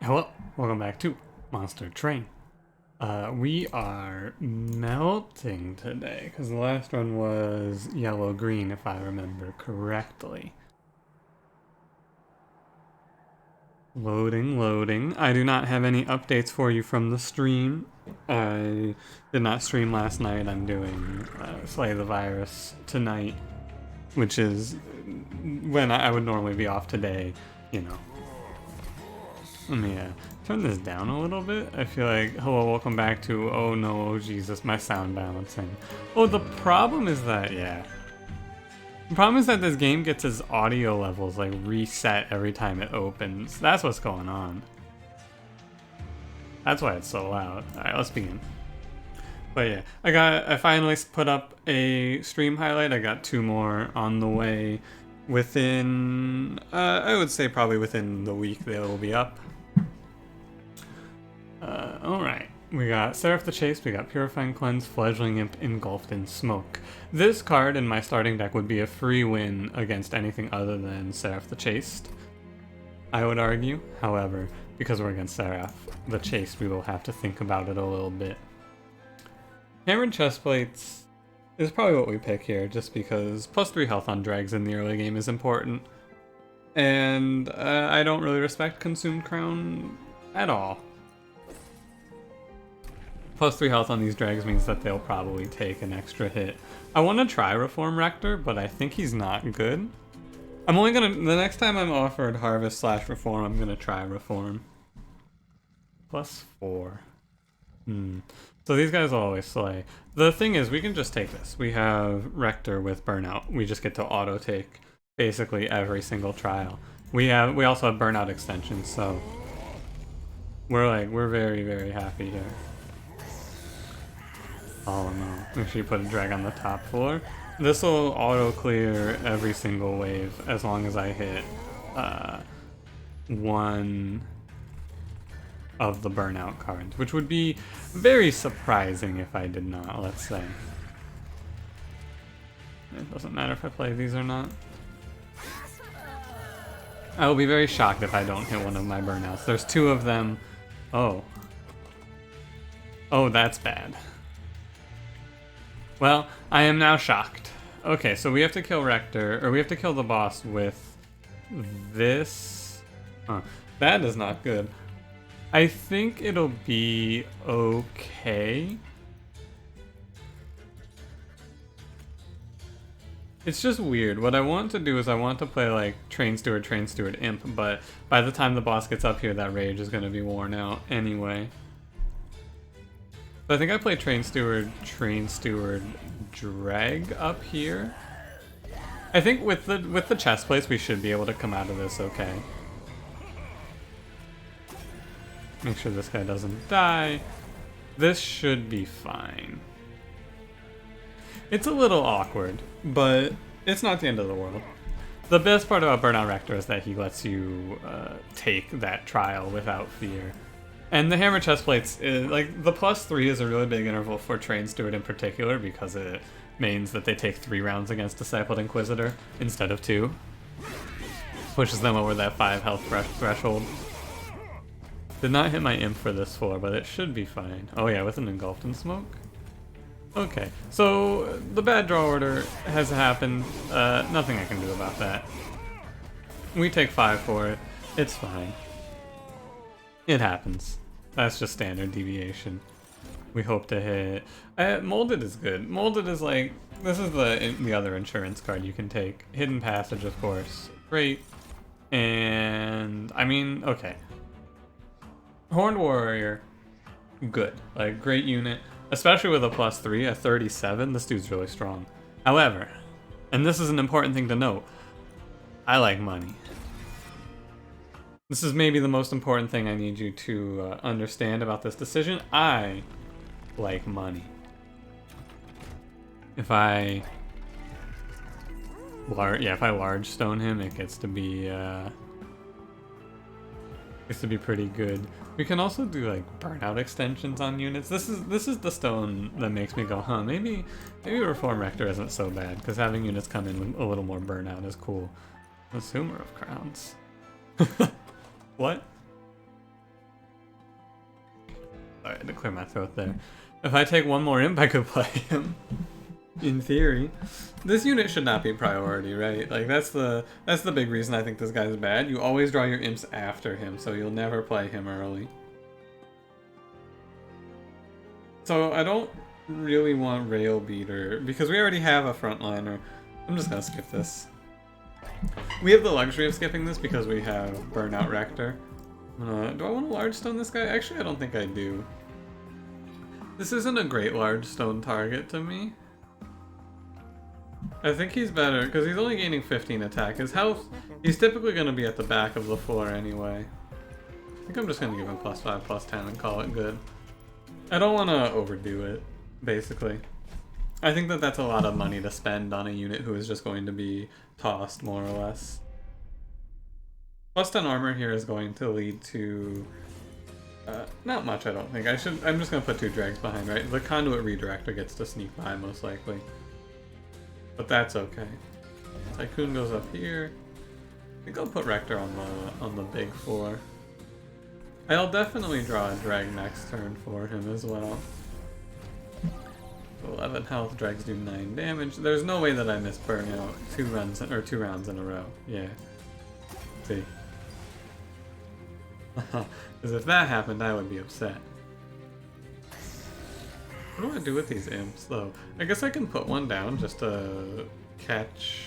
Hello, welcome back to Monster Train. We are melting today because the last one was yellow-green, if I remember correctly. Loading. I do not have any updates for you from the stream. I did not stream last night. I'm doing Slay the Virus tonight, which is when I would normally be off today, you know. Let me turn this down a little bit. I feel like, hello, welcome back to, oh no, oh Jesus, my sound balancing. Oh, the problem is that, The problem is that this game gets its audio levels like reset every time it opens. That's what's going on. That's why it's so loud. Alright, let's begin. But yeah, I finally put up a stream highlight. I got 2 more on the way within, I would say probably within the week they will be up. Alright, we got Seraph the Chase, we got Purifying Cleanse, Fledgling Imp, Engulfed in Smoke. This card in my starting deck would be a free win against anything other than Seraph the Chased, I would argue. However, because we're against Seraph the Chased, we will have to think about it a little bit. Hammered Chestplates is probably what we pick here, just because plus 3 health on drags in the early game is important. And I don't really respect Consumed Crown at all. Plus 3 health on these drags means that they'll probably take an extra hit. I want to try Reform Rector, but I think he's not good. I'm only gonna, the next time I'm offered Harvest / Reform, I'm gonna try Reform. Plus 4. So these guys will always slay. The thing is, we can just take this. We have Rector with Burnout. We just get to auto take basically every single trial. We also have Burnout extensions, so we're very, very happy here. Oh no, make sure you put a drag on the top floor. This will auto clear every single wave as long as I hit one of the burnout cards, which would be very surprising if I did not, let's say. It doesn't matter if I play these or not. I will be very shocked if I don't hit one of my burnouts. There's 2 of them. Oh, that's bad. Well, I am now shocked. Okay, so we have to kill Rector, or we have to kill the boss with this. That is not good. I think it'll be okay. It's just weird. What I want to do is I want to play like Train Steward, Imp, but by the time the boss gets up here, that rage is going to be worn out anyway. So I think I play Train Steward, Drag up here. I think with the chest plates, we should be able to come out of this okay. Make sure this guy doesn't die. This should be fine. It's a little awkward, but it's not the end of the world. The best part about Burnout Rector is that he lets you take that trial without fear. And the Hammer Chestplates, like, the plus 3 is a really big interval for Train Steward in particular because it means that they take 3 rounds against Discipled Inquisitor instead of 2. Pushes them over that 5 health threshold. Did not hit my imp for this floor, but it should be fine. Oh yeah, with an Engulfed in Smoke? Okay, so the bad draw order has happened. Nothing I can do about that. We take 5 for it. It's fine. It happens. That's just standard deviation. We hope to hit. Molded is good. Molded is like, this is the other insurance card you can take. Hidden Passage, of course. Great. And I mean, okay. Horned Warrior, good. Like, great unit. Especially with a plus 3, a 37, this dude's really strong. However, and this is an important thing to note, I like money. This is maybe the most important thing I need you to understand about this decision. I like money. If I large stone him, it gets to be pretty good. We can also do like burnout extensions on units. This is the stone that makes me go, huh? Maybe Reform Rector isn't so bad because having units come in with a little more burnout is cool. Assumer of Crowns. What? I had to clear my throat there. If I take one more imp, I could play him. In theory. This unit should not be priority, right? Like, that's the big reason I think this guy's bad. You always draw your imps after him, so you'll never play him early. So I don't really want Rail Beater, because we already have a frontliner. I'm just gonna skip this. We have the luxury of skipping this because we have Burnout Rector. Do I want to large stone this guy? Actually, I don't think I do. This isn't a great large stone target to me. I think he's better, because he's only gaining 15 attack. His health, he's typically going to be at the back of the floor anyway. I think I'm just going to give him +5, +10 and call it good. I don't want to overdo it, basically. I think that that's a lot of money to spend on a unit who is just going to be tossed, more or less. +10 armor here is going to lead to... not much, I don't think. I'm just going to put 2 drags behind, right? The Conduit Redirector gets to sneak by, most likely. But that's okay. Tycoon goes up here. I think I'll put Rector on the big 4. I'll definitely draw a drag next turn for him as well. 11 health, drags do 9 damage. There's no way that I miss Burnout 2 rounds in a row. Yeah. See. Because if that happened, I would be upset. What do I do with these imps, though? I guess I can put one down just to catch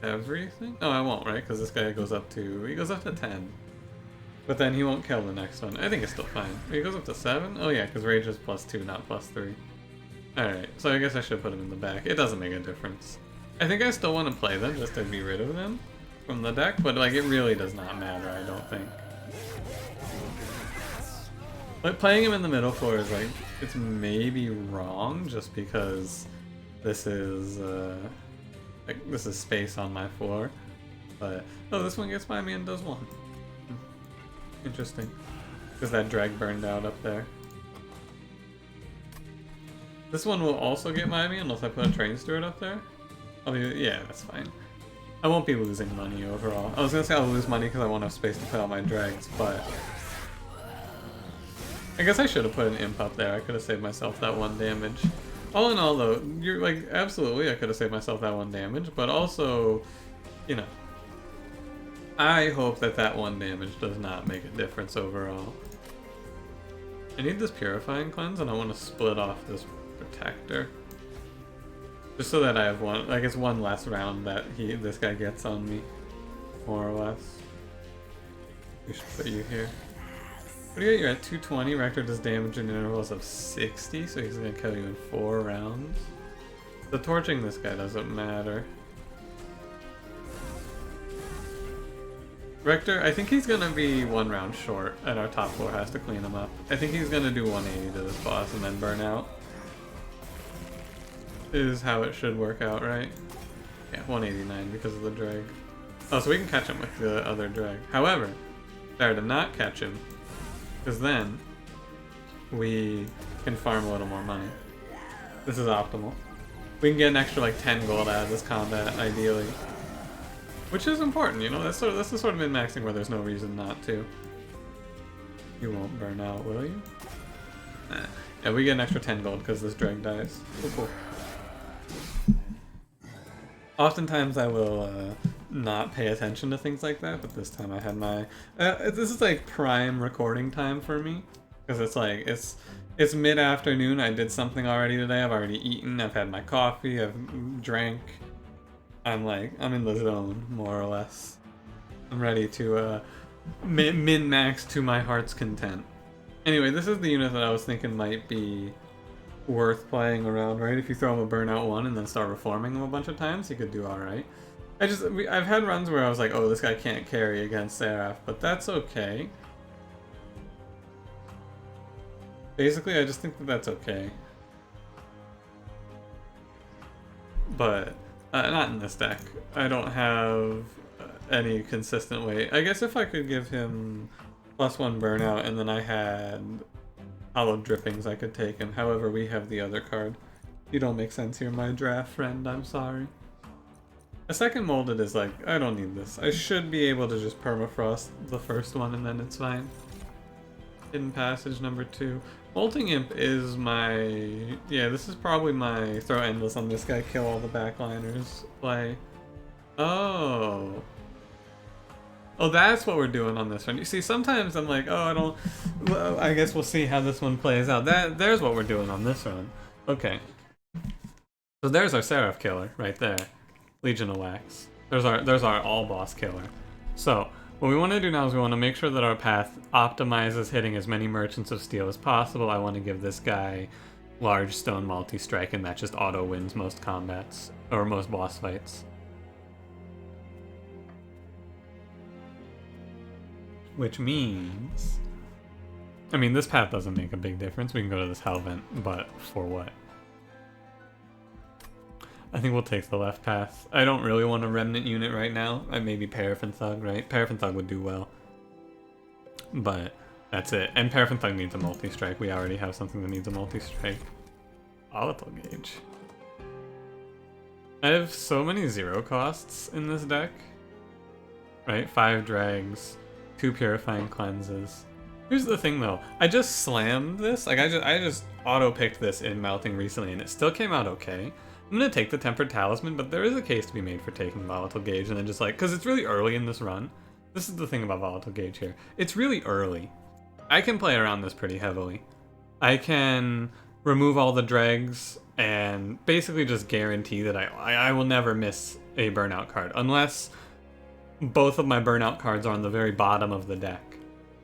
everything? No, I won't, right? Because this guy goes up to... he goes up to 10. But then he won't kill the next one. I think it's still fine. He goes up to 7? Oh yeah, because rage is +2, not +3. Alright, so I guess I should put him in the back. It doesn't make a difference. I think I still want to play them just to be rid of them from the deck, but like it really does not matter, I don't think. But playing him in the middle floor is like, it's maybe wrong just because this is like this is space on my floor. But oh, this one gets by me and does 1. Interesting. Because that drag burned out up there. This one will also get by me unless I put a train steward up there. Yeah, that's fine. I won't be losing money overall. I was gonna say I'll lose money because I won't have space to put out my drags, but I guess I should have put an imp up there. I could have saved myself that 1 damage. All in all, though, you're like, absolutely, I could have saved myself that 1 damage, but also, you know, I hope that that 1 damage does not make a difference overall. I need this Purifying Cleanse, and I want to split off this Protector. Just so that I have one, like it's 1 less round that this guy gets on me, more or less. We should put you here. What do you got? You're at 220. Rector does damage in intervals of 60, so he's gonna kill you in 4 rounds. The torching this guy doesn't matter. Rector, I think he's gonna be 1 round short, and our top floor has to clean him up. I think he's gonna do 180 to this boss and then burn out. Is how it should work out, right? Yeah, 189 because of the drag. Oh, so we can catch him with the other drag. However, better to not catch him, because then we can farm a little more money. This is optimal. We can get an extra like 10 gold out of this combat, ideally. Which is important, you know? That's the sort of min-maxing where there's no reason not to. You won't burn out, will you? Nah. Yeah, we get an extra 10 gold because this drag dies. Cool, cool. Oftentimes I will not pay attention to things like that, but this time I had my... this is like prime recording time for me. Because it's like, it's mid-afternoon, I did something already today, I've already eaten, I've had my coffee, I've drank. I'm in the zone, more or less. I'm ready to min-max to my heart's content. Anyway, this is the unit that I was thinking might be worth playing around, right? If you throw him a burnout 1 and then start reforming him a bunch of times, he could do alright. I've had runs where I was like, oh, this guy can't carry against Seraph, but that's okay. Basically, I just think that that's okay. But not in this deck. I don't have any consistent way. I guess if I could give him +1 burnout and then I had hollow drippings, I could take him. However, we have the other card. You don't make sense here, my draft friend. I'm sorry. A second molded is like, I don't need this. I should be able to just permafrost the first one and then it's fine. Hidden Passage number 2. Molting Imp is my... Yeah, this is probably my throw endless on this guy, kill all the backliners play. Oh. Oh, that's what we're doing on this one. You see, sometimes I'm like, oh, I don't... Well, I guess we'll see how this one plays out. There's what we're doing on this run. Okay. So there's our Seraph killer right there. Legion of Wax. There's our all-boss killer. So... what we want to do now is we want to make sure that our path optimizes hitting as many Merchants of Steel as possible. I want to give this guy large stone multi-strike, and that just auto wins most combats, or most boss fights. Which means... I mean, this path doesn't make a big difference. We can go to this Hell Vent, but for what? I think we'll take the left path. I don't really want a Remnant unit right now. Maybe Paraffin Thug, right? Paraffin Thug would do well. But that's it. And Paraffin Thug needs a multi-strike. We already have something that needs a multi-strike. Volatile Gauge. I have so many 0 costs in this deck. Right? 5 Drags, 2 Purifying Cleanses. Here's the thing though. I just slammed this. Like I just auto-picked this in Melting recently and it still came out okay. I'm gonna take the Tempered Talisman, but there is a case to be made for taking Volatile Gauge and then just like, because it's really early in this run. This is the thing about Volatile Gauge here. It's really early. I can play around this pretty heavily. I can remove all the dregs and basically just guarantee that I will never miss a burnout card. Unless both of my burnout cards are on the very bottom of the deck.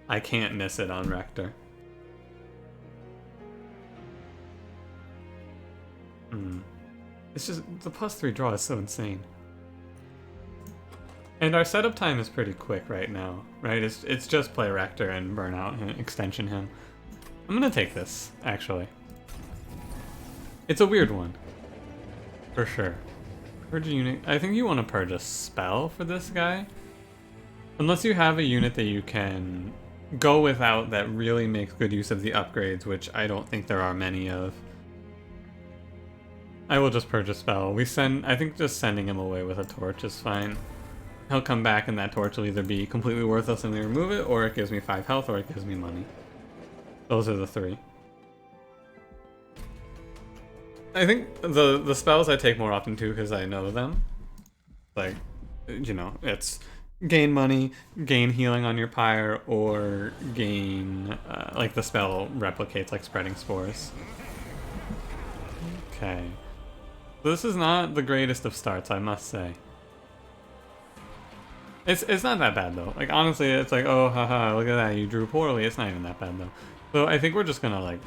I can't miss it on Rector. It's just, the +3 draw is so insane. And our setup time is pretty quick right now, right? It's just play Rector and Burnout and extension him. I'm gonna take this, actually. It's a weird one. For sure. Purge a unit. I think you want to purge a spell for this guy. Unless you have a unit that you can go without that really makes good use of the upgrades, which I don't think there are many of. I will just purge a spell. I think just sending him away with a torch is fine. He'll come back and that torch will either be completely worthless and we remove it, or it gives me 5 health, or it gives me money. Those are the 3. I think the spells I take more often too because I know them. Like, you know, it's gain money, gain healing on your pyre, or gain, like the spell replicates like spreading spores. Okay. This is not the greatest of starts, I must say. It's not that bad though. Like honestly, it's like, oh haha, look at that, you drew poorly. It's not even that bad though. So I think we're just gonna like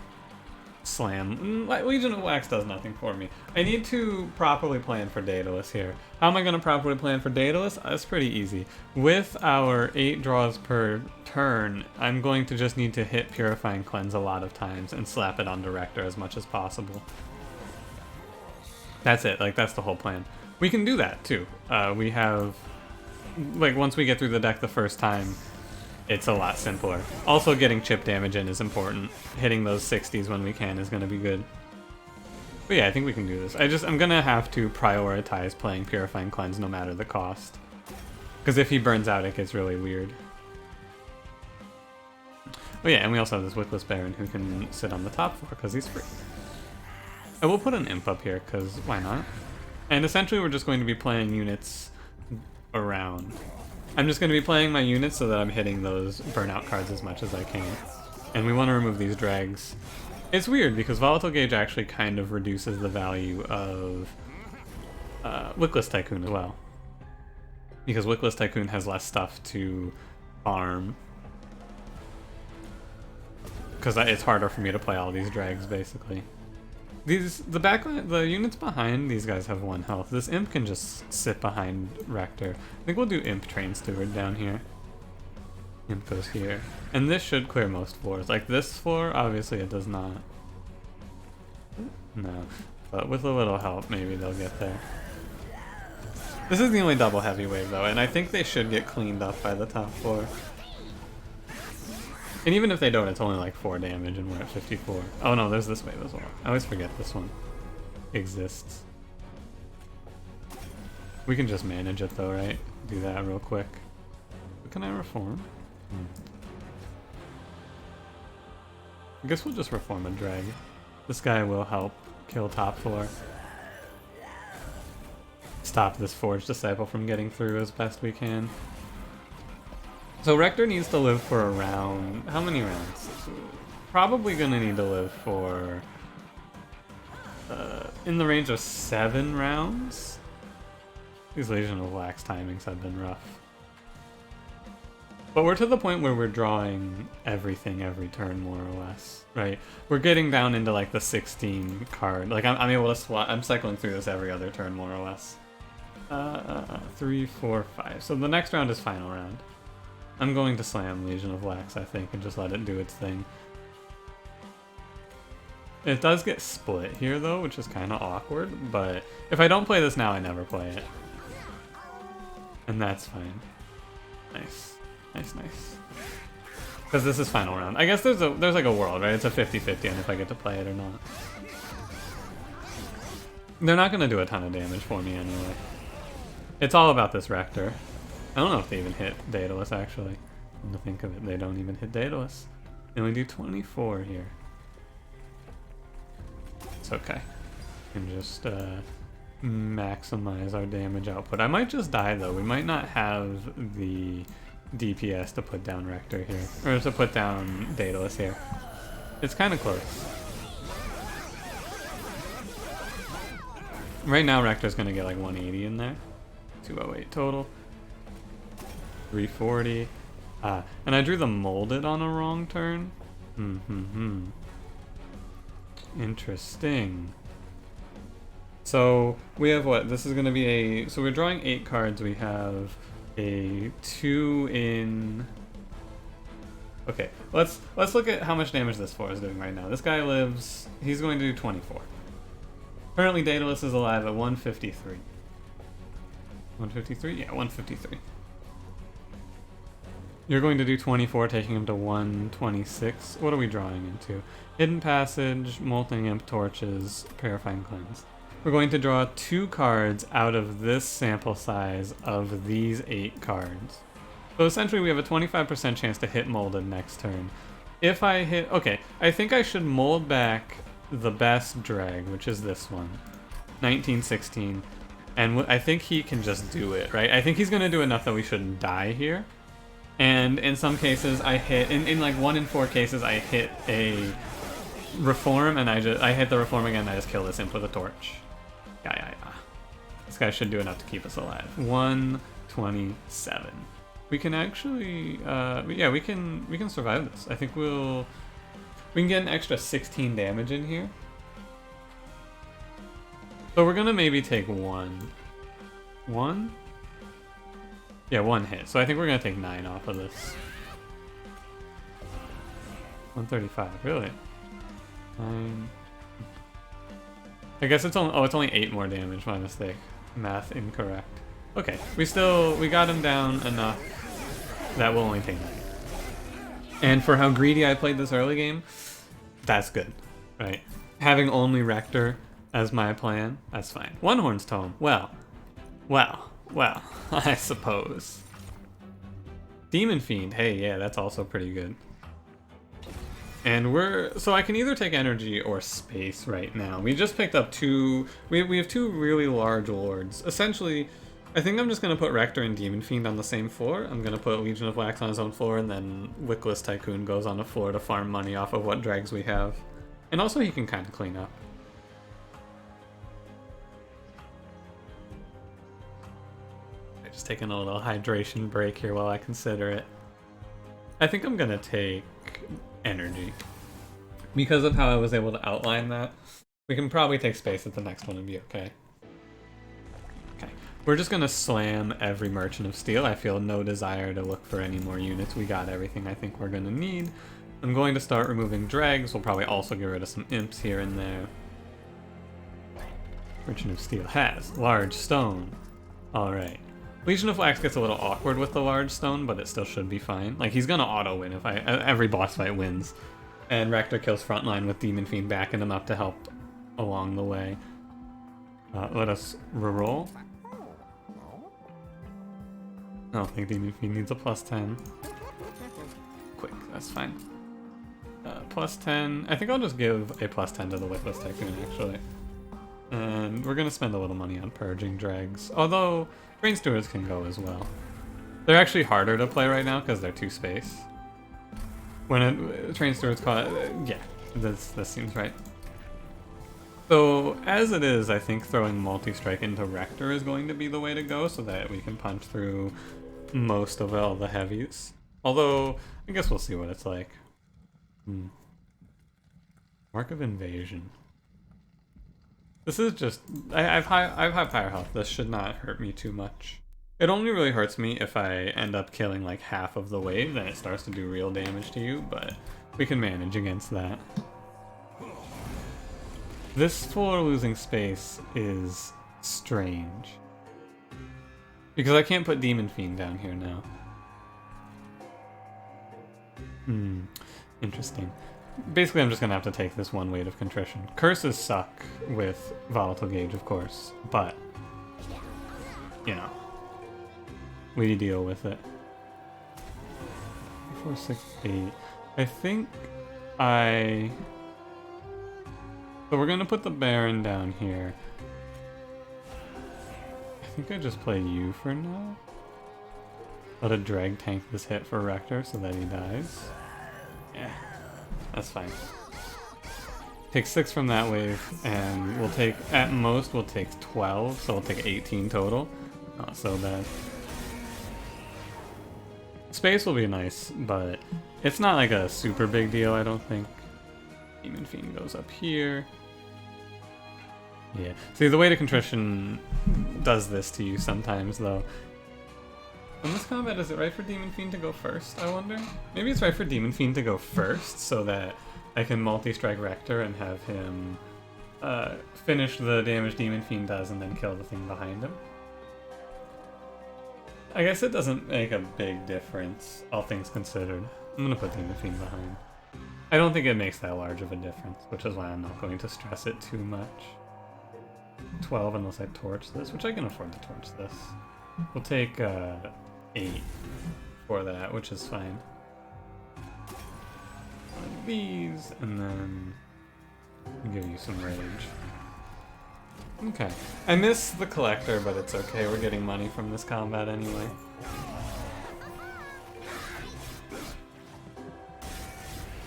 slam. Legion of Wax does nothing for me. I need to properly plan for Daedalus here. How am I gonna properly plan for Daedalus? That's pretty easy. With our 8 draws per turn, I'm going to just need to hit Purifying Cleanse a lot of times and slap it on Director as much as possible. That's it, like that's the whole plan. We can do that too. We have, like once we get through the deck the first time, it's a lot simpler. Also getting chip damage in is important. Hitting those 60s when we can is gonna be good. But yeah, I think we can do this. I'm gonna have to prioritize playing Purifying Cleanse no matter the cost. Because if he burns out, it gets really weird. Oh yeah, and we also have this Wickless Baron who can sit on the top floor because he's free. I will put an Imp up here, because why not? And essentially we're just going to be playing units around. I'm just going to be playing my units so that I'm hitting those burnout cards as much as I can. And we want to remove these dregs. It's weird, because Volatile Gauge actually kind of reduces the value of Wickless Tycoon as well. Because Wickless Tycoon has less stuff to farm. Because it's harder for me to play all these dregs, basically. The units behind these guys have 1 health. This Imp can just sit behind Rector. I think we'll do Imp Train Steward down here. Imp goes here. And this should clear most floors. Like this floor, obviously it does not. No. But with a little help, maybe they'll get there. This is the only double heavy wave though, and I think they should get cleaned up by the top floor. And even if they don't, it's only like 4 damage and we're at 54. Oh no, there's this wave as well. I always forget this one exists. We can just manage it though, right? Do that real quick. Can I reform? I guess we'll just reform a drag. This guy will help kill top 4. Stop this Forged Disciple from getting through as best we can. So Rector needs to live for around... how many rounds? Probably gonna need to live for... in the range of 7 rounds? These Legion of Wax timings have been rough. But we're to the point where we're drawing everything every turn, more or less, right? We're getting down into like the 16 card. Like I'm able to swap. I'm cycling through this every other turn, more or less. 3, 4, 5. So the next round is final round. I'm going to slam Legion of Wax, I think, and just let it do its thing. It does get split here, though, which is kind of awkward. But if I don't play this now, I never play it. And that's fine. Nice. Nice, nice. Because this is final round. I guess there's like a world, right? It's a 50-50 on if I get to play it or not. They're not going to do a ton of damage for me anyway. It's all about this Rector. I don't know if they even hit Daedalus, actually. Come to think of it, they don't even hit Daedalus. They only do 24 here. It's okay. We can just maximize our damage output. I might just die, though. We might not have the DPS to put down Rector here, or to put down Daedalus here. It's kind of close. Right now Rector's gonna get like 180 in there. 208 total. 340. And I drew the Molded on a wrong turn. Interesting. So we have what? This is gonna be a... so we're drawing 8 cards. We have a 2 in... okay, let's look at how much damage this 4 is doing right now. This guy lives... he's going to do 24. Currently Daedalus is alive at 153. 153? Yeah, 153. You're going to do 24, taking him to 126. What are we drawing into? Hidden Passage, Molten Imp Torches, Purifying Cleanse. We're going to draw 2 cards out of this sample size of these 8 cards. So essentially we have a 25% chance to hit Molded next turn. If I hit... okay, I think I should mold back the best drag, which is this one. 1916. And I think he can just do it, right? I think he's going to do enough that we shouldn't die here. And in some cases I hit... in like 1 in 4 cases I hit a Reform, and I hit the Reform again and I just kill this imp with a torch. Yeah. This guy should do enough to keep us alive. 127. We can actually, yeah, we can survive this. I think we can get an extra 16 damage in here. So we're gonna maybe take one? Yeah, 1 hit. So I think we're gonna take 9 off of this. 135, really? 9. I guess it's only, oh, it's only 8 more damage, my mistake. Math incorrect. Okay, we got him down enough that will only take 9. And for how greedy I played this early game, that's good, right? Having only Rector as my plan, that's fine. One-Horn's Tome, well, I suppose. Demon Fiend, hey, yeah, that's also pretty good. And so I can either take energy or space right now. We just picked up 2, we have 2 really large lords. Essentially, I think I'm just going to put Rector and Demon Fiend on the same floor. I'm going to put Legion of Wax on his own floor, and then Wickless Tycoon goes on the floor to farm money off of what drags we have. And also he can kind of clean up. I'm just taking a little hydration break here while I consider it. I think I'm going to take energy. Because of how I was able to outline that, we can probably take space at the next one and be okay. Okay, we're just gonna slam every Merchant of Steel. I feel no desire to look for any more units. We got everything I think we're gonna need. I'm going to start removing dregs. We'll probably also get rid of some imps here and there. Merchant of Steel has large stone. Alright. Legion of Wax gets a little awkward with the large stone, but it still should be fine. Like, he's gonna auto-win if every boss fight wins. And Rector kills frontline with Demon Fiend backing him up to help along the way. Let us reroll. I don't think Demon Fiend needs a +10. Quick, that's fine. Plus 10. I think I'll just give a plus 10 to the Witless Tycoon, actually. And we're gonna spend a little money on purging dregs. Although, Train Stewards can go as well. They're actually harder to play right now because they're 2 space. When Train Stewards yeah, this seems right. So, as it is, I think throwing multi-strike into Rector is going to be the way to go so that we can punch through most of all the heavies. Although, I guess we'll see what it's like. Mark of Invasion. This is just... I have high fire health. This should not hurt me too much. It only really hurts me if I end up killing like half of the wave, then it starts to do real damage to you, but we can manage against that. This floor losing space is strange. Because I can't put Demon Fiend down here now. Interesting. Basically, I'm just gonna have to take this one weight of contrition. Curses suck with Volatile Gauge, of course, but, you know, we deal with it. 4, 6, 8. I think so we're gonna put the Baron down here. I think I just play you for now. Let a drag tank this hit for Rector so that he dies. Yeah, that's fine. Take 6 from that wave, and we'll take, at most, we'll take 12, so we'll take 18 total. Not so bad. Space will be nice, but it's not like a super big deal, I don't think. Demon Fiend goes up here. Yeah. See, the weight of contrition does this to you sometimes, though. In this combat, is it right for Demon Fiend to go first, I wonder? Maybe it's right for Demon Fiend to go first, so that I can multi-strike Rector and have him finish the damage Demon Fiend does and then kill the thing behind him. I guess it doesn't make a big difference, all things considered. I'm gonna put Demon Fiend behind. I don't think it makes that large of a difference, which is why I'm not going to stress it too much. 12 unless I torch this, which I can afford to torch this. We'll take 8 for that, which is fine. One of these, and then I'll give you some rage. Okay. I miss the collector, but it's okay. We're getting money from this combat anyway.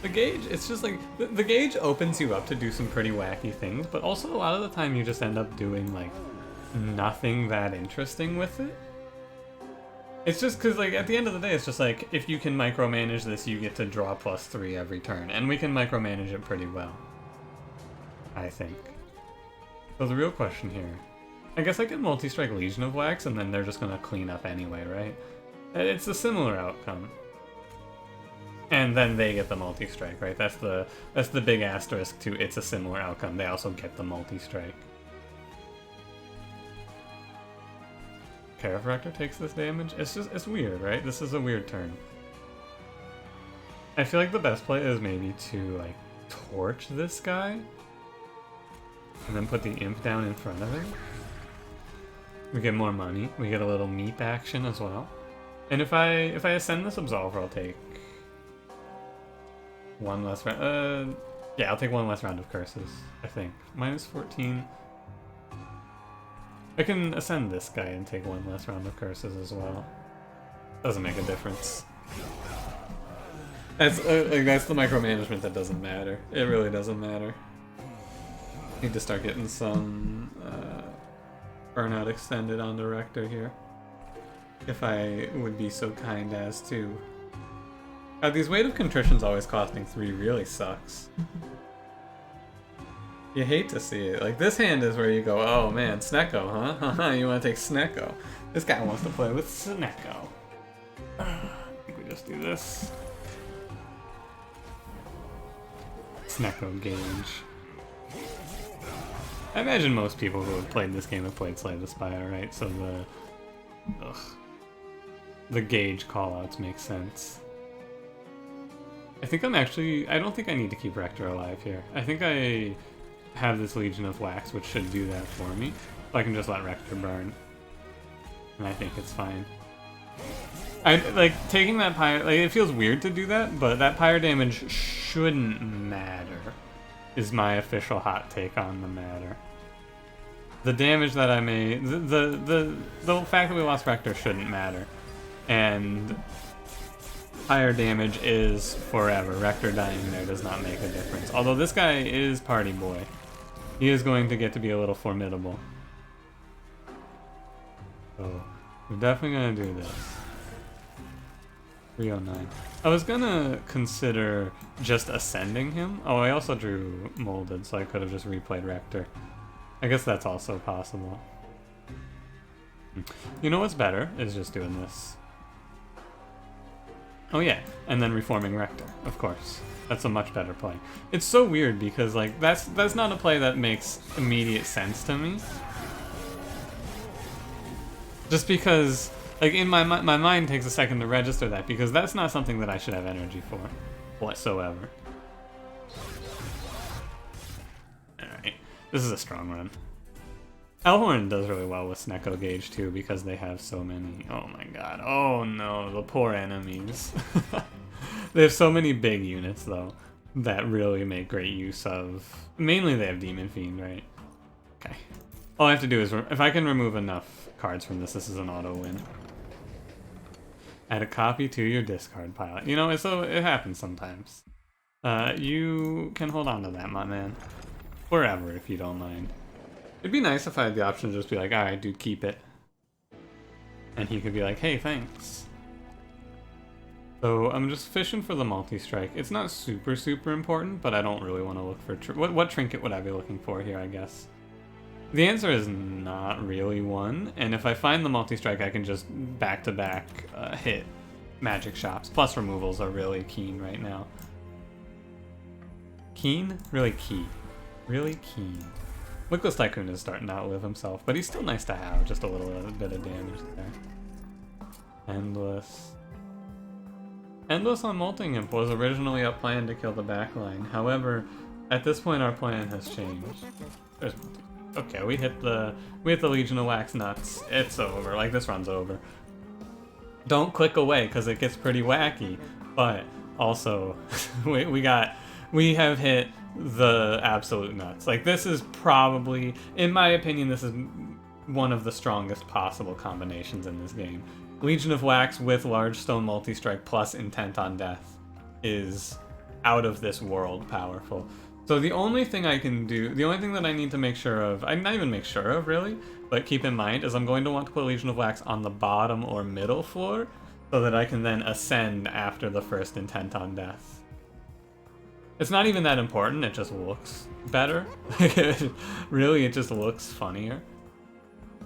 The gauge, it's just like, the gauge opens you up to do some pretty wacky things, but also a lot of the time you just end up doing like nothing that interesting with it. It's just because like at the end of the day, it's just like, if you can micromanage this, you get to draw +3 every turn, and we can micromanage it pretty well, I think. So the real question here, I guess I can multi-strike Legion of Wax, and then they're just gonna clean up anyway, right? It's a similar outcome. And then they get the multi-strike, right? That's the big asterisk to it's a similar outcome. They also get the multi-strike. Care if Rector takes this damage? It's weird, right? This is a weird turn. I feel like the best play is maybe to like torch this guy and then put the imp down in front of him. We get more money. We get a little meep action as well. And if I ascend this Absolver, I'll take one less round. Yeah, I'll take one less round of curses, I think. -14. I can ascend this guy and take one less round of curses as well. Doesn't make a difference. That's the micromanagement that doesn't matter. It really doesn't matter. Need to start getting some burnout extended on the Rector here. If I would be so kind as to. God, these weight of contrition's always costing 3 really sucks. You hate to see it. Like, this hand is where you go, oh man, Snecko, huh? Haha, you want to take Snecko. This guy wants to play with Snecko. I think we just do this. Snecko gauge. I imagine most people who have played this game have played Slay the Spire, right? So the gauge callouts make sense. I think I don't think I need to keep Rector alive here. I think I have this Legion of Wax, which should do that for me. So I can just let Rector burn. And I think it's fine. I like taking that pyre. Like it feels weird to do that, but that pyre damage shouldn't matter. Is my official hot take on the matter. The damage that I made, the fact that we lost Rector shouldn't matter, and higher damage is forever. Rector dying there does not make a difference. Although this guy is Party Boy, he is going to get to be a little formidable. So we're definitely gonna do this. 309. I was gonna consider just ascending him. Oh, I also drew molded, so I could have just replayed Rector. I guess that's also possible. You know what's better is just doing this. Oh yeah, and then reforming Rector, of course. That's a much better play. It's so weird because like that's not a play that makes immediate sense to me. Just because like in my mind takes a second to register that, because that's not something that I should have energy for whatsoever. Alright, this is a strong run. Hellhorned does really well with Snecko Gauge too, because they have so many. Oh my god. Oh no, the poor enemies. They have so many big units though that really make great use of. Mainly they have Demon Fiend, right? Okay. All I have to do is, if I can remove enough cards from this, this is an auto win. Add a copy to your discard pile. You know, so it happens sometimes. You can hold on to that, my man. Forever, if you don't mind. It'd be nice if I had the option to just be like, alright, dude, keep it. And he could be like, hey, thanks. So I'm just fishing for the multi-strike. It's not super important, but I don't really want to look for... What trinket would I be looking for here, I guess? The answer is not really one, and if I find the multi-strike, I can just back-to-back hit magic shops. Plus removals are really keen right now. Keen? Really key. Really keen. Wickless Tycoon is starting to outlive himself, but he's still nice to have, just a little bit of damage there. Endless. Endless on Molting Imp was originally a plan to kill the backline. However, at this point our plan has changed. Okay, we hit the Legion of Wax Nuts. It's over. Like, this run's over. Don't click away, because it gets pretty wacky. But also, we have hit the absolute nuts. Like, this is probably, in my opinion, this is one of the strongest possible combinations in this game. Legion of Wax with Large Stone Multi-Strike plus Intent on Death is out of this world powerful. So the only thing I can do, the only thing that I need to make sure of, I'm not even make sure of really, but keep in mind, is I'm going to want to put Legion of Wax on the bottom or middle floor so that I can then ascend after the first Intent on Death. It's not even that important, it just looks better. Really, it just looks funnier.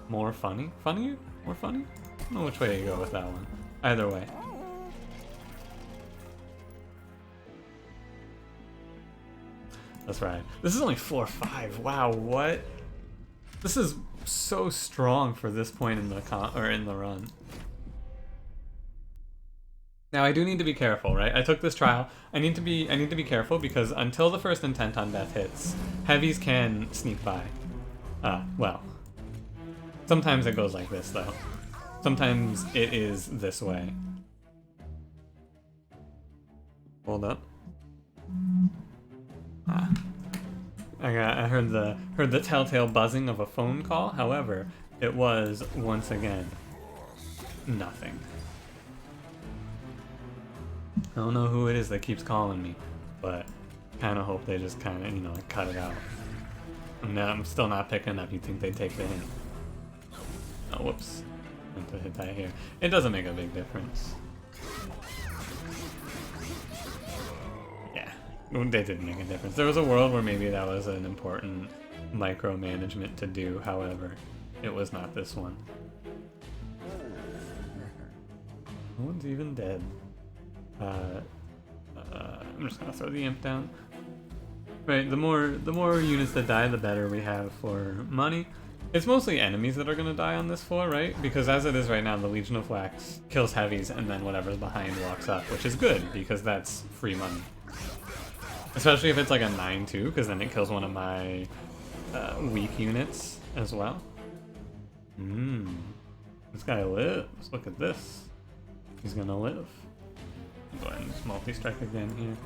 More funny? Funnier? More funny? I don't know which way to go with that one. Either way. That's right. This is only 4-5. Wow, what? This is so strong for this point in the run. Now I do need to be careful, right? I took this trial. I need to be careful because until the first Intent on Death hits, heavies can sneak by. Well. Sometimes it goes like this though. Sometimes it is this way. Hold up. I heard the telltale buzzing of a phone call. However, it was once again nothing. I don't know who it is that keeps calling me, but kind of hope they just kind of, you know, like cut it out. I'm still not picking up. You'd think they'd take the hint. Oh, whoops. Meant to hit that here. It doesn't make a big difference. They didn't make a difference. There was a world where maybe that was an important micromanagement to do, however, it was not this one. No one's even dead. I'm just gonna throw the imp down. Right, the more units that die, the better we have for money. It's mostly enemies that are gonna die on this floor, right? Because as it is right now, the Legion of Wax kills heavies and then whatever's behind walks up, which is good because that's free money. Especially if it's like a 9-2, because then it kills one of my weak units as well. This guy lives. Look at this. He's gonna live. Go ahead and just multi-strike again here.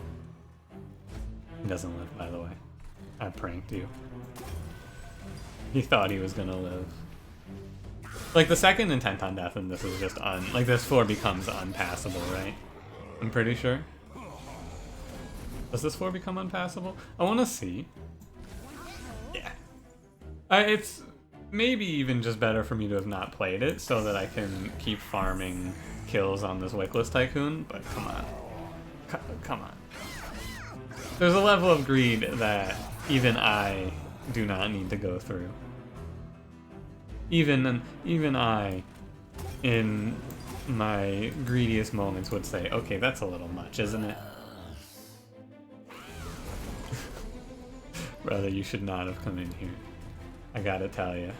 He doesn't live, by the way. I pranked you. He thought he was gonna live. Like, the second intent on death and this is just like, this floor becomes unpassable, right? I'm pretty sure. Does this floor become unpassable? I want to see. Yeah. It's maybe even just better for me to have not played it so that I can keep farming kills on this Wickless Tycoon, but come on. Come on. There's a level of greed that even I do not need to go through. Even I, in my greediest moments, would say, okay, that's a little much, isn't it? Brother, you should not have come in here. I gotta tell you,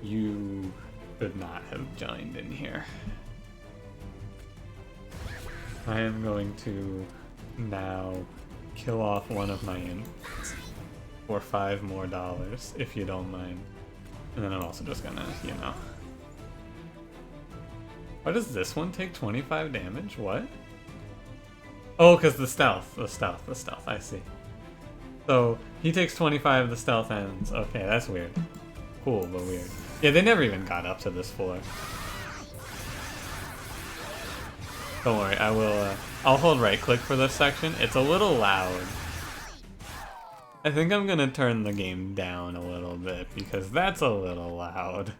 you could not have joined in here. I am going to now kill off one of my imps for $5 more, if you don't mind. And then I'm also just gonna, you know. Why does this one take 25 damage? What? Oh, because the stealth, I see. So, he takes 25, the stealth ends. Okay, that's weird. Cool, but weird. Yeah, they never even got up to this floor. Don't worry, I'll hold right click for this section. It's a little loud. I think I'm gonna turn the game down a little bit because that's a little loud.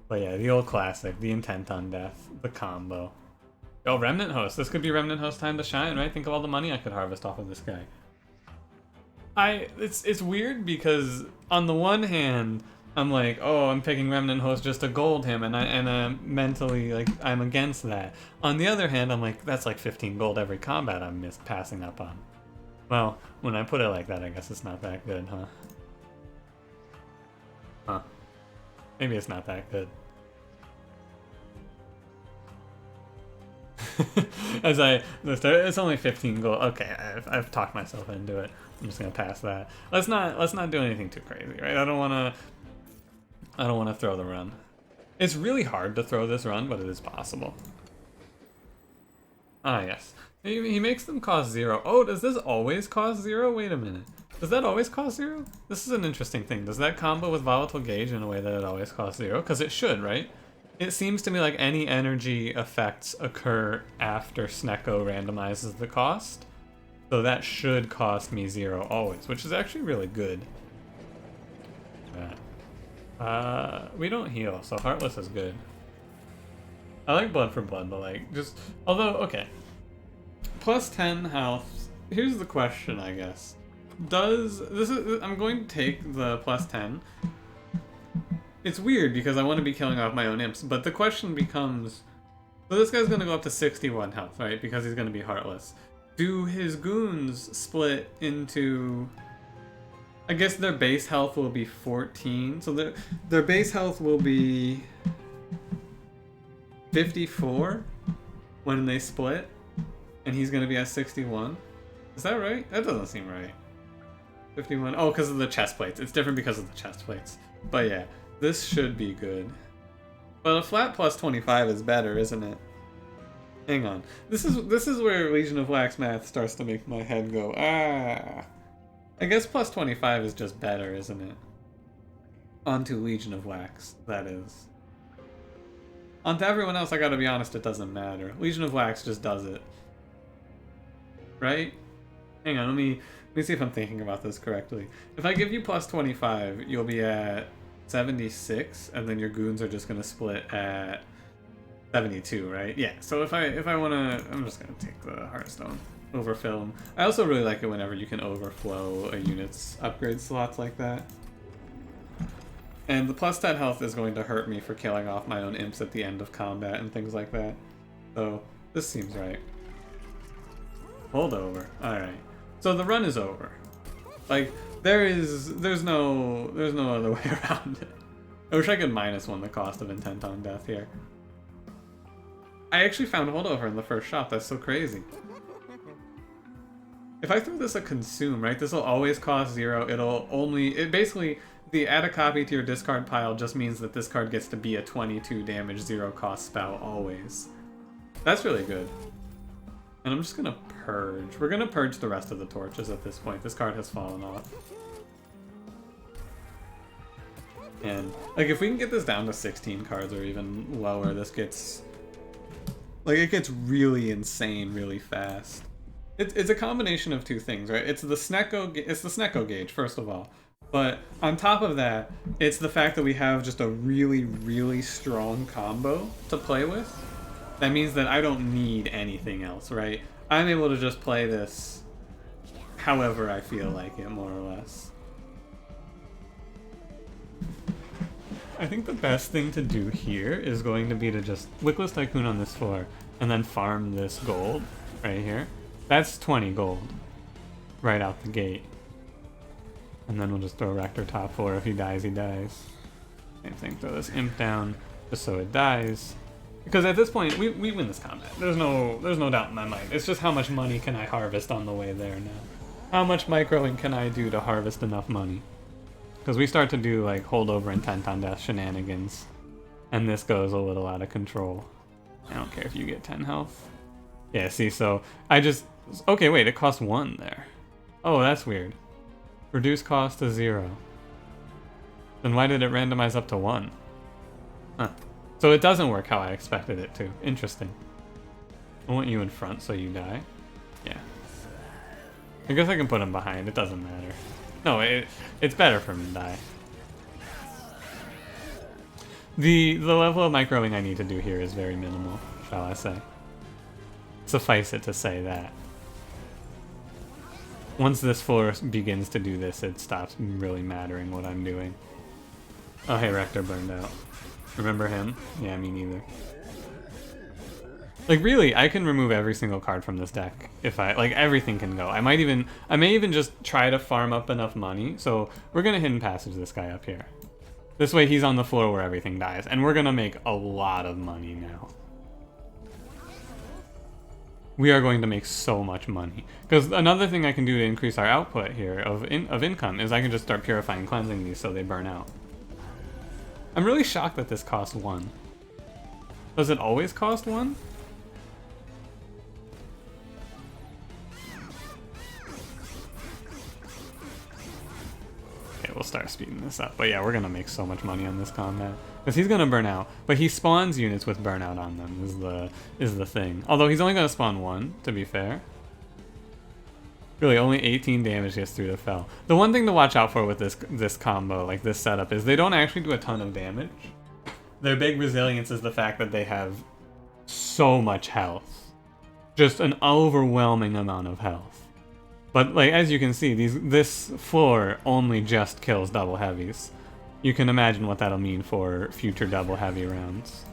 But yeah, the old classic, the intent on death, the combo. Oh, Remnant Host. This could be Remnant Host time to shine, right? Think of all the money I could harvest off of this guy. It's weird because on the one hand, I'm like, oh, I'm picking Remnant Host just to gold him, and I'm mentally like, I'm against that. On the other hand, I'm like, that's like 15 gold every combat I'm passing up on. Well, when I put it like that, I guess it's not that good, huh? Huh. Maybe it's not that good. It's only 15 gold. Okay, I've talked myself into it. I'm just gonna pass that. Let's not do anything too crazy, right? I don't wanna throw the run. It's really hard to throw this run, but it is possible. Ah, yes. He makes them cost 0. Oh, does this always cost 0? Wait a minute. Does that always cost 0? This is an interesting thing. Does that combo with Volatile Gauge in a way that it always costs 0? Because it should, right? It seems to me like any energy effects occur after Snecko randomizes the cost. So that should cost me 0 always, which is actually really good. We don't heal, so Heartless is good. I like Blood for Blood, but like, just... Although, okay. Plus 10 health. Here's the question, I guess. I'm going to take the plus 10. It's weird because I want to be killing off my own imps, but the question becomes... So this guy's going to go up to 61 health, right? Because he's going to be Heartless. Do his goons split into... I guess their base health will be 14. So their base health will be 54 when they split. And he's going to be at 61. Is that right? That doesn't seem right. 51. Oh, because of the chest plates. It's different because of the chest plates. But yeah, this should be good. But a flat plus 25 is better, isn't it? Hang on. This is where Legion of Wax math starts to make my head go, ah. I guess plus 25 is just better, isn't it? Onto Legion of Wax, that is. Onto everyone else, I gotta be honest, it doesn't matter. Legion of Wax just does it. Right? Hang on, let me see if I'm thinking about this correctly. If I give you plus 25, you'll be at 76, and then your goons are just gonna split at 72, right? Yeah, so if I wanna... I'm just gonna take the Hearthstone. Overfill them. I also really like it whenever you can overflow a unit's upgrade slots like that. And the plus 10 health is going to hurt me for killing off my own imps at the end of combat and things like that. So, this seems right. Hold over. Alright. So the run is over. Like, there's no other way around it. I wish I could -1 the cost of intent on death here. I actually found holdover in the first shot. That's so crazy. If I throw this a consume, right, this will always cost 0. It basically, the add a copy to your discard pile just means that this card gets to be a 22 damage 0 cost spell always. That's really good. And I'm just gonna purge. We're gonna purge the rest of the torches at this point. This card has fallen off. And like if we can get this down to 16 cards or even lower, this gets like it gets really insane really fast. It's a combination of two things, right? It's the Snecko gauge, first of all. But on top of that, it's the fact that we have just a really, really strong combo to play with. That means that I don't need anything else, right? I'm able to just play this however I feel like it, more or less. I think the best thing to do here is going to be to just Wickless Tycoon on this floor and then farm this gold right here. That's 20 gold right out the gate. And then we'll just throw Rector top 4. If he dies, he dies. Same thing, throw this Imp down just so it dies. Because at this point, we win this combat. There's no doubt in my mind. It's just how much money can I harvest on the way there now. How much microing can I do to harvest enough money? Because we start to do like holdover intent on death shenanigans. And this goes a little out of control. I don't care if you get 10 health. Yeah, see, so I just... Okay, wait, it costs 1 there. Oh, that's weird. Reduce cost to 0. Then why did it randomize up to 1? Huh. So it doesn't work how I expected it to. Interesting. I want you in front so you die. Yeah. I guess I can put him behind. It doesn't matter. No, it's better for him to die. The level of microing I need to do here is very minimal, shall I say. Suffice it to say that. Once this floor begins to do this, it stops really mattering what I'm doing. Oh, hey, Rector burned out. Remember him? Yeah, me neither. Like, really, I can remove every single card from this deck. If I, like, everything can go. I may even just try to farm up enough money. So, we're gonna hidden passage this guy up here. This way he's on the floor where everything dies. And we're gonna make a lot of money now. We are going to make so much money. Because another thing I can do to increase our output here of income is I can just start purifying and cleansing these so they burn out. I'm really shocked that this costs 1. Does it always cost 1? Okay, we'll start speeding this up. But yeah, we're gonna make so much money on this combat. Because he's gonna burn out. But he spawns units with burnout on them is the thing. Although he's only gonna spawn 1, to be fair. Really, only 18 damage gets through the fell. The one thing to watch out for with this combo, like this setup, is they don't actually do a ton of damage. Their big resilience is the fact that they have so much health. Just an overwhelming amount of health. But like as you can see, this floor only just kills double heavies. You can imagine what that'll mean for future double heavy rounds.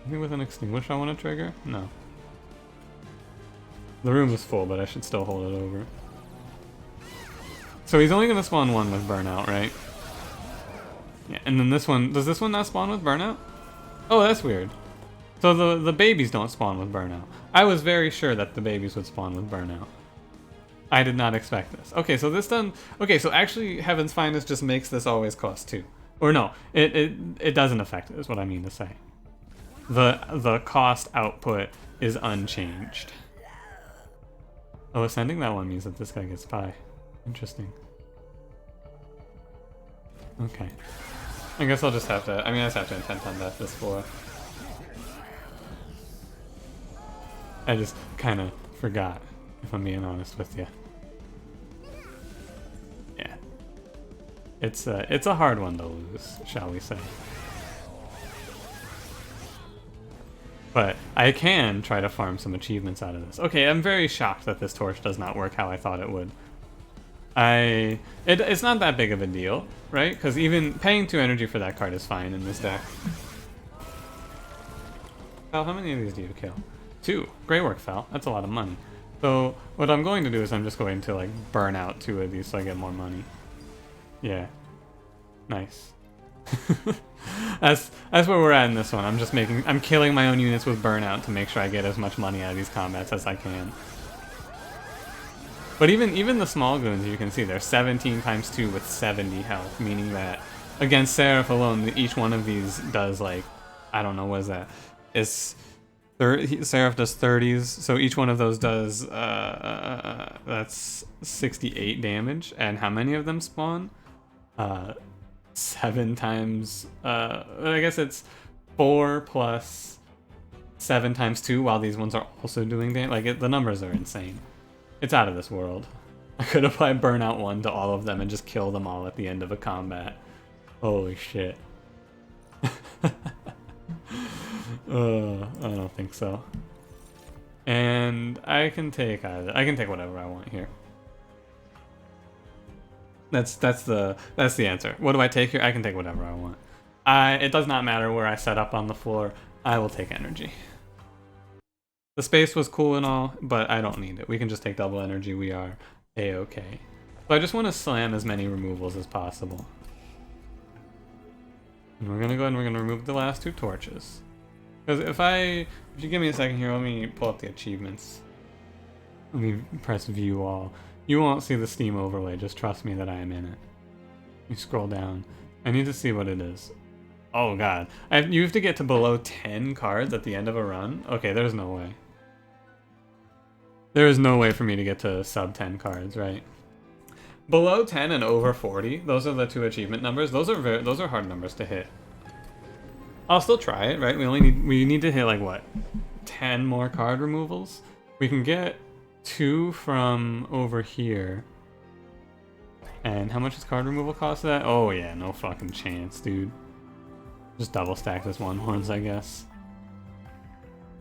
Anything with an extinguish I want to trigger? No. The room is full, but I should still hold it over. So he's only going to spawn 1 with burnout, right? Yeah, and then this one... Does this one not spawn with burnout? Oh, that's weird. So the babies don't spawn with burnout. I was very sure that the babies would spawn with burnout. I did not expect this. Okay, so this done... Okay, so actually Heaven's Finest just makes this always cost 2. Or no, it doesn't affect it, is what I mean to say. The cost output is unchanged. Oh, ascending that one means that this guy gets pi. Interesting. Okay. I guess I'll just have to... I mean, I just have to intent on death this floor. I just kind of forgot, if I'm being honest with you. Yeah. It's a hard one to lose, shall we say. But I can try to farm some achievements out of this. Okay, I'm very shocked that this torch does not work how I thought it would. It's not that big of a deal, right? Because even paying 2 energy for that card is fine in this deck. Fel, how many of these do you kill? 2. Great work, Fel. That's a lot of money. So what I'm going to do is I'm just going to like burn out 2 of these so I get more money. Yeah. Nice. That's where we're at in this one. I'm killing my own units with burnout to make sure I get as much money out of these combats as I can. But even the small goons, you can see they're 17 times 2 with 70 health, meaning that against Seraph alone, each one of these does like, I don't know, what is that? It's Seraph does 30s, so each one of those does that's 68 damage. And how many of them spawn? 7 times. I guess it's 4 plus 7 times 2, while these ones are also doing damage. Like the numbers are insane. It's out of this world. I could apply Burnout 1 to all of them and just kill them all at the end of a combat. Holy shit. I don't think so. And I can take either. I can take whatever I want here. That's the answer. What do I take here? I can take whatever I want. It does not matter where I set up on the floor. I will take energy. The space was cool and all, but I don't need it. We can just take double energy. We are A-okay. So I just want to slam as many removals as possible. And we're gonna go ahead and we're gonna remove the last 2 torches. Because if you give me a second here, let me pull up the achievements. Let me press view all. You won't see the Steam overlay, just trust me that I am in it. You scroll down. I need to see what it is. Oh god. You have to get to below 10 cards at the end of a run? Okay, there's no way. There is no way for me to get to sub 10 cards, right? Below 10 and over 40, those are the 2 achievement numbers. Those are hard numbers to hit. I'll still try it, right? We need to hit like what? 10 more card removals? We can get 2 from over here. And how much does card removal cost that? Oh yeah, no fucking chance, dude. Just double stack this one horns, I guess.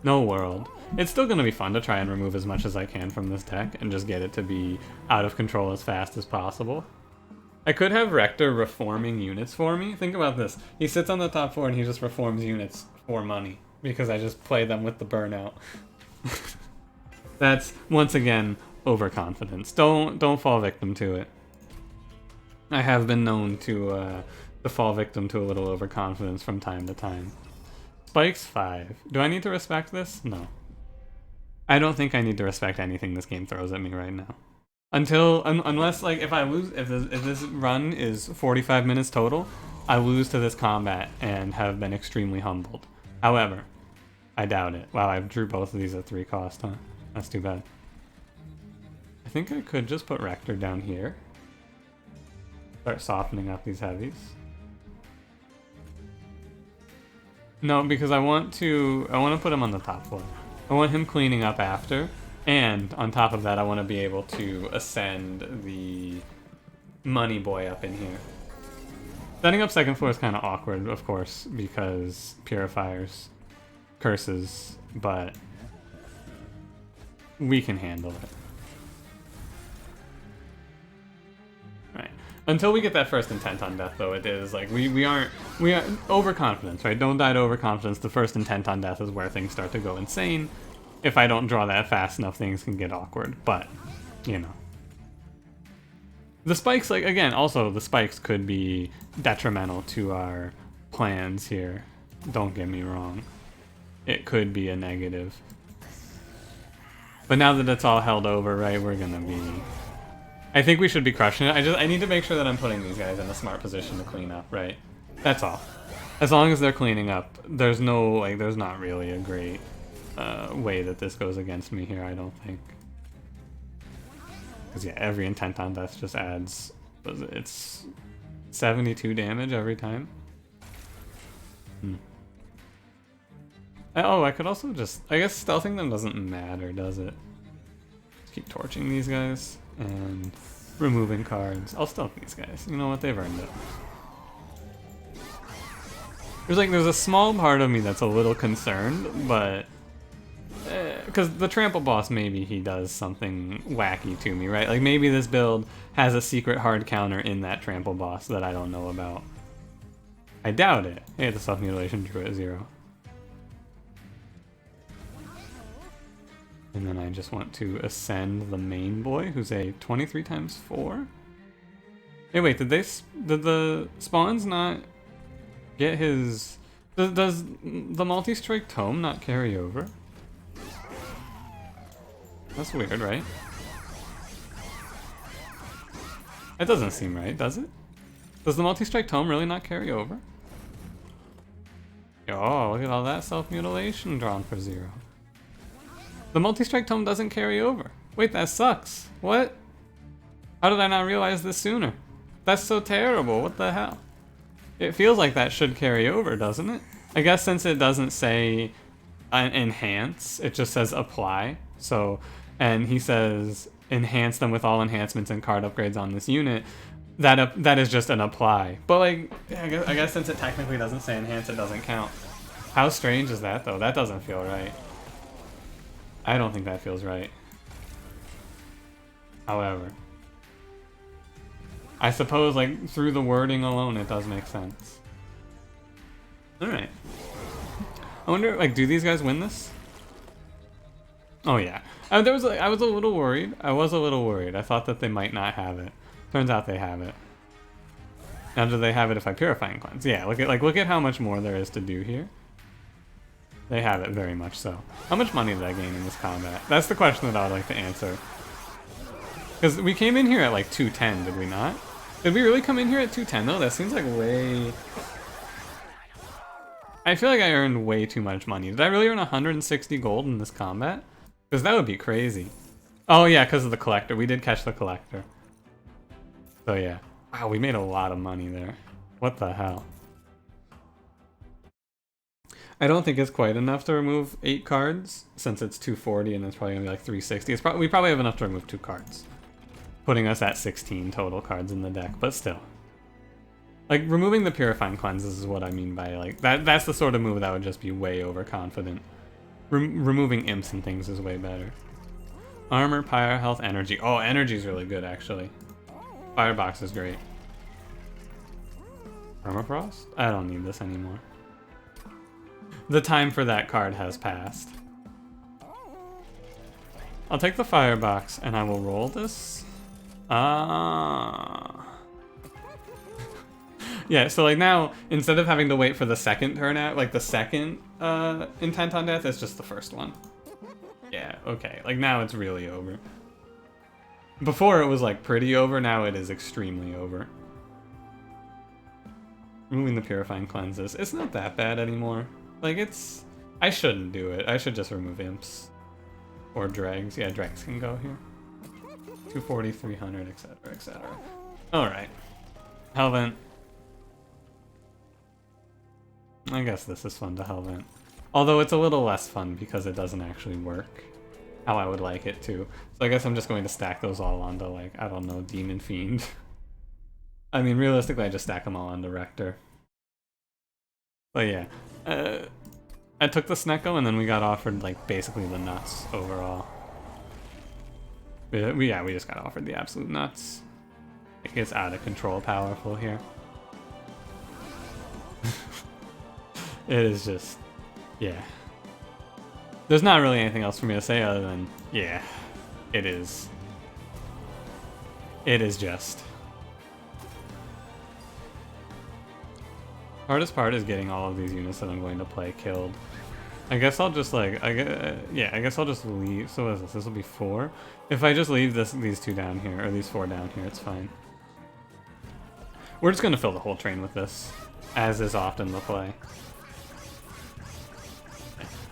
No world. It's still gonna be fun to try and remove as much as I can from this deck and just get it to be out of control as fast as possible. I could have Rector reforming units for me. Think about this. He sits on the top 4 and he just reforms units for money because I just play them with the burnout. That's, once again, overconfidence. Don't fall victim to it. I have been known to fall victim to a little overconfidence from time to time. Spikes 5. Do I need to respect this? No. I don't think I need to respect anything this game throws at me right now. Unless like if I lose, if this run is 45 minutes total, I lose to this combat and have been extremely humbled. However, I doubt it. Wow, I drew both of these at 3 cost, huh? That's too bad. I think I could just put Rector down here. Start softening up these heavies. No, because I want to put him on the top floor. I want him cleaning up after, and on top of that, I want to be able to ascend the money boy up in here. Setting up second floor is kind of awkward, of course, because purifiers, curses, but we can handle it. Right. Until we get that first intent on death, though, it is like we are overconfidence, right? Don't die to overconfidence. The first intent on death is where things start to go insane. If I don't draw that fast enough, things can get awkward. But you know, the spikes, like again, also the spikes could be detrimental to our plans here. Don't get me wrong. It could be a negative. But now that it's all held over, right, we're gonna be... I think we should be crushing it. I need to make sure that I'm putting these guys in a smart position to clean up, right? That's all. As long as they're cleaning up, there's no, like, there's not really a great way that this goes against me here, I don't think. Because, yeah, every intent on death just adds... It's 72 damage every time. Oh, I could also just... I guess stealthing them doesn't matter, does it? Just keep torching these guys and removing cards. I'll stealth these guys. You know what? They've earned it. There's a small part of me that's a little concerned, but... Because the trample boss, maybe he does something wacky to me, right? Like maybe this build has a secret hard counter in that trample boss that I don't know about. I doubt it. Hey, the self-mutilation drew at 0. And then I just want to ascend the main boy, who's a 23 times 4. Hey, wait, did the spawns not get his... Does the multi-strike tome not carry over? That's weird, right? That doesn't seem right, does it? Does the multi-strike tome really not carry over? Oh, look at all that self-mutilation drawn for 0. The multi-strike tome doesn't carry over. Wait, that sucks. What? How did I not realize this sooner? That's so terrible, what the hell? It feels like that should carry over, doesn't it? I guess since it doesn't say enhance, it just says apply. So, and he says enhance them with all enhancements and card upgrades on this unit. That is just an apply. But like, I guess since it technically doesn't say enhance, it doesn't count. How strange is that though? That doesn't feel right. I don't think that feels right. However, I suppose like through the wording alone, it does make sense. All right. I wonder, like, do these guys win this? Oh yeah. I was a little worried. I thought that they might not have it. Turns out they have it. Now, do they have it if I purify and cleanse? Yeah. Look at how much more there is to do here. They have it very much so. How much money did I gain in this combat? That's the question that I would like to answer. Because we came in here at like 210, did we not? Did we really come in here at 210 though? That seems like way... I feel like I earned way too much money. Did I really earn 160 gold in this combat? Because that would be crazy. Oh yeah, because of the collector. We did catch the collector. So yeah. Wow, we made a lot of money there. What the hell? I don't think it's quite enough to remove 8 cards, since it's 240 and it's probably going to be like 360. We probably have enough to remove 2 cards. Putting us at 16 total cards in the deck, but still. Like, removing the Purifying Cleanses is what I mean by, like, that's the sort of move that would just be way overconfident. Removing imps and things is way better. Armor, Pyre, Health, Energy. Oh, Energy's really good, actually. Firebox is great. Permafrost? I don't need this anymore. The time for that card has passed. I'll take the Firebox, and I will roll this. Yeah, so like now, instead of having to wait for the second turn out, like the second intent on death, it's just the first one. Yeah, okay. Like now it's really over. Before it was like pretty over, now it is extremely over. Removing the Purifying Cleanses. It's not that bad anymore. Like it's... I shouldn't do it. I should just remove imps. Or dregs. Yeah, dregs can go here. 240, 300, etc, etc. Alright. Hellvent. I guess this is fun to Hellvent. Although it's a little less fun because it doesn't actually work how I would like it to. So I guess I'm just going to stack those all onto, like, I don't know, Demon Fiend. I mean, realistically, I just stack them all onto Rector. But yeah. I took the Snecko and then we got offered, like, basically the nuts overall. Yeah, we just got offered the absolute nuts. It gets out of control powerful here. It is just, yeah. There's not really anything else for me to say other than, yeah, it is. It is just. Hardest part is getting all of these units that I'm going to play killed. I guess I'll just like, I guess I'll just leave. So what is this? This will be 4. If I just leave these 2 down here, or these 4 down here, it's fine. We're just gonna fill the whole train with this, as is often the play.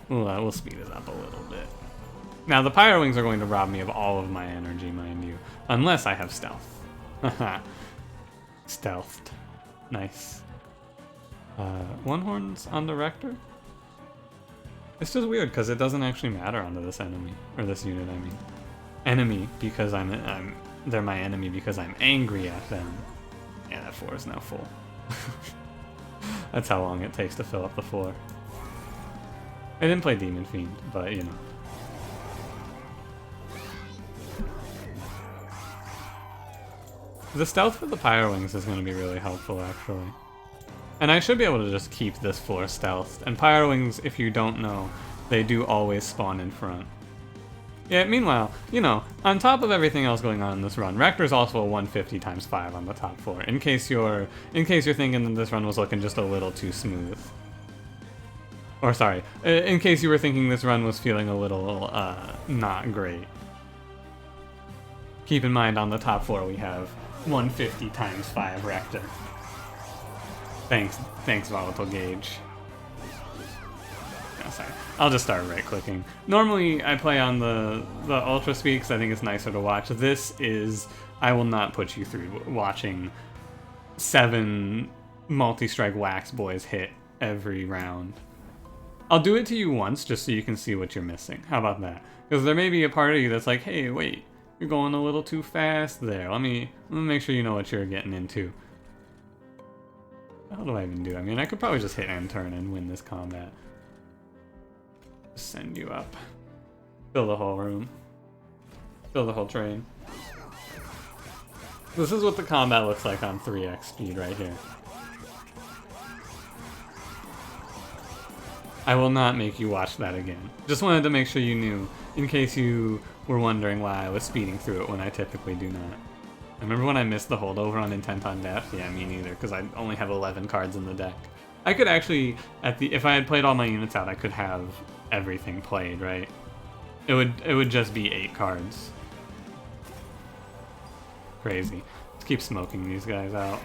We'll speed it up a little bit. Now the Pyro Wings are going to rob me of all of my energy, mind you, unless I have stealth. Haha, stealthed, nice. One Horns on the Rector. It's just weird because it doesn't actually matter onto this enemy, or this unit. I mean, enemy because they're my enemy because I'm angry at them. Yeah, that 4 is now full. That's how long it takes to fill up the floor. I didn't play Demon Fiend, but you know. The stealth for the Pyro Wings is going to be really helpful, actually. And I should be able to just keep this floor stealthed. And Pyro Wings, if you don't know, they do always spawn in front. Yeah, meanwhile, you know, on top of everything else going on in this run, Rector's also a 150 times 5 on the top floor, in case you're thinking that this run was looking just a little too smooth. Or sorry, in case you were thinking this run was feeling a little, not great. Keep in mind on the top floor we have 150 times 5 Rector. Thanks, Volatile Gauge. Oh, sorry. I'll just start right-clicking. Normally, I play on the Ultra Speed because I think it's nicer to watch. This is... I will not put you through watching 7 multi-strike wax boys hit every round. I'll do it to you once just so you can see what you're missing. How about that? Because there may be a part of you that's like, hey, wait, you're going a little too fast there. Let me make sure you know what you're getting into. How do I even do? I mean, I could probably just hit end turn and win this combat. Send you up. Fill the whole room. Fill the whole train. This is what the combat looks like on 3x speed right here. I will not make you watch that again. Just wanted to make sure you knew, in case you were wondering why I was speeding through it when I typically do not. I remember when I missed the holdover on Intent on Death? Yeah, me neither, because I only have 11 cards in the deck. I could actually, if I had played all my units out, I could have everything played, right? It would just be 8 cards. Crazy. Let's keep smoking these guys out.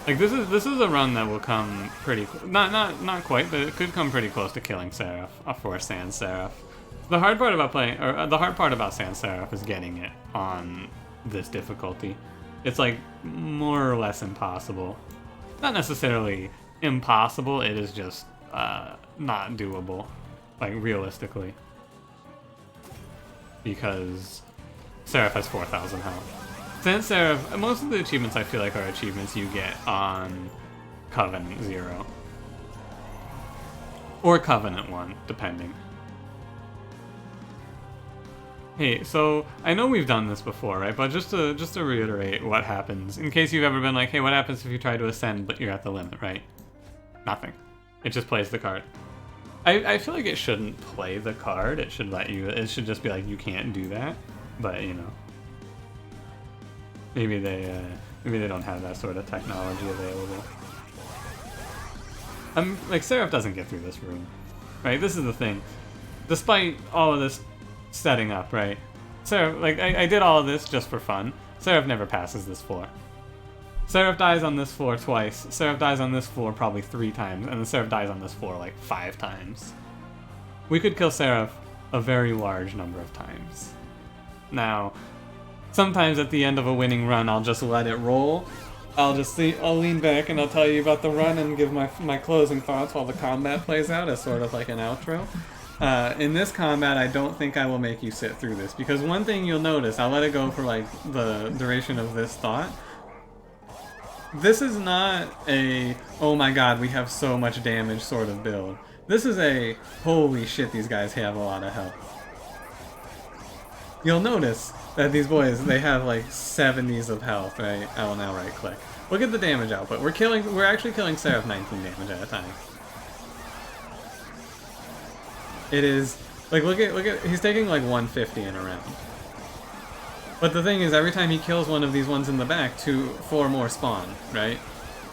Like this is a run that will come pretty not quite, but it could come pretty close to killing Seraph for Sans Seraph. The hard part about Sans Seraph is getting it on this difficulty. It's like more or less impossible. Not necessarily impossible, it is just not doable, like realistically. Because Seraph has 4,000 health. Sans Seraph, most of the achievements I feel like are achievements you get on Covenant 0. Or Covenant 1, depending. Hey, so I know we've done this before, right? But just to reiterate what happens, in case you've ever been like, hey, what happens if you try to ascend but you're at the limit, right? Nothing. It just plays the card. I feel like it shouldn't play the card. It should it should just be like, you can't do that. But, you know. Maybe they don't have that sort of technology available. Like, Seraph doesn't get through this room, right? This is the thing. Despite all of this setting up, right? Seraph, like, I did all of this just for fun. Seraph never passes this floor. Seraph dies on this floor twice. Seraph dies on this floor probably 3 times, and then Seraph dies on this floor like 5 times. We could kill Seraph a very large number of times. Now, sometimes at the end of a winning run, I'll just let it roll. I'll lean back and I'll tell you about the run and give my closing thoughts while the combat plays out as sort of like an outro. In this combat, I don't think I will make you sit through this, because one thing you'll notice, I'll let it go for like the duration of this thought. This is not a, oh my god, we have so much damage sort of build. This is a, holy shit, these guys have a lot of health. You'll notice that these boys, they have like 70s of health, right? I will now right click. Look at the damage output. We're actually killing Seraph 19 damage at a time. It is, like, look at, he's taking like 150 in a round. But the thing is, every time he kills one of these ones in the back, 4 more spawn, right?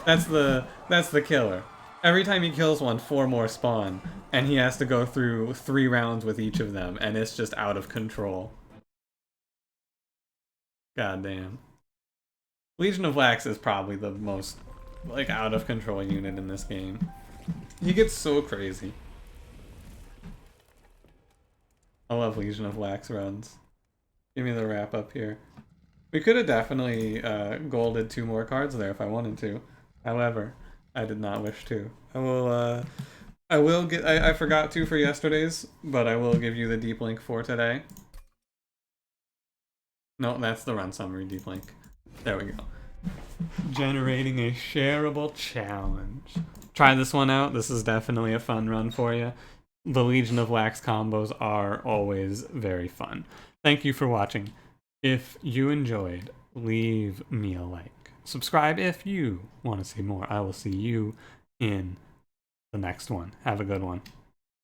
That's the killer. Every time he kills one, 4 more spawn, and he has to go through 3 rounds with each of them, and it's just out of control. God damn. Legion of Wax is probably the most, like, out of control unit in this game. He gets so crazy. I love Legion of Wax runs. Give me the wrap up here. We could have definitely golded 2 more cards there if I wanted to. However, I did not wish to. I forgot to for yesterday's, but I will give you the deep link for today. No, that's the run summary deep link. There we go. Generating a shareable challenge. Try this one out. This is definitely a fun run for you. The Legion of Wax combos are always very fun. Thank you for watching. If you enjoyed, leave me a like. Subscribe if you want to see more. I will see you in the next one. Have a good one.